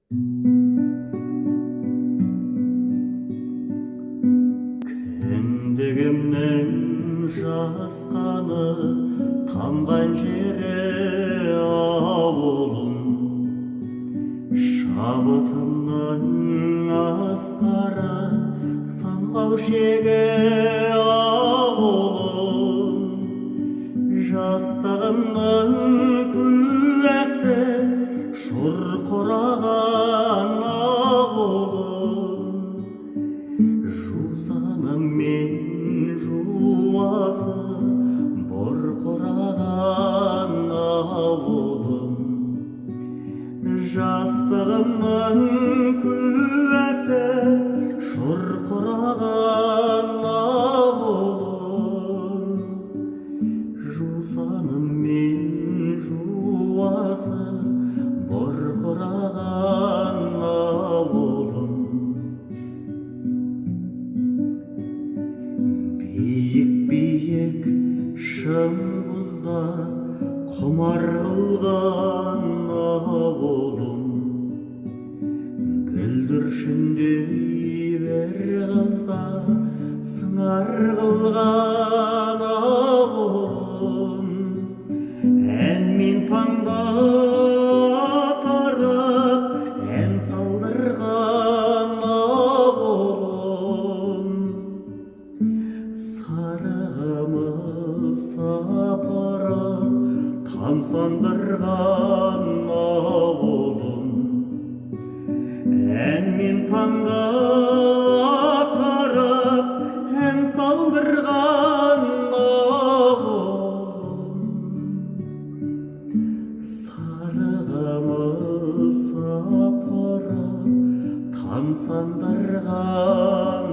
Кіндігімнің жасқаны тамған жері ауылым, шабытымның асқары самғау шегі ауылым, жастығымның куәсі шұрқыраған ауылым, жусаным мен жуасы бұрқыраған ауылым, жастығымның куәсі шұрқыраған ауылым, жусаным мен жуасы бұрқыраған ауылым. Биік-биік шыңғызға құмар қылған ауылым, бүлдіршіндей бір қызға сыңар қылған ауылым, ән мен таңда тарап ән салдырған ауылым, сарығымыз апарып тамсандырған ауылым, ән мен таңда тарап ән салдырған ауылым, сарығымыз апарып тамсандырған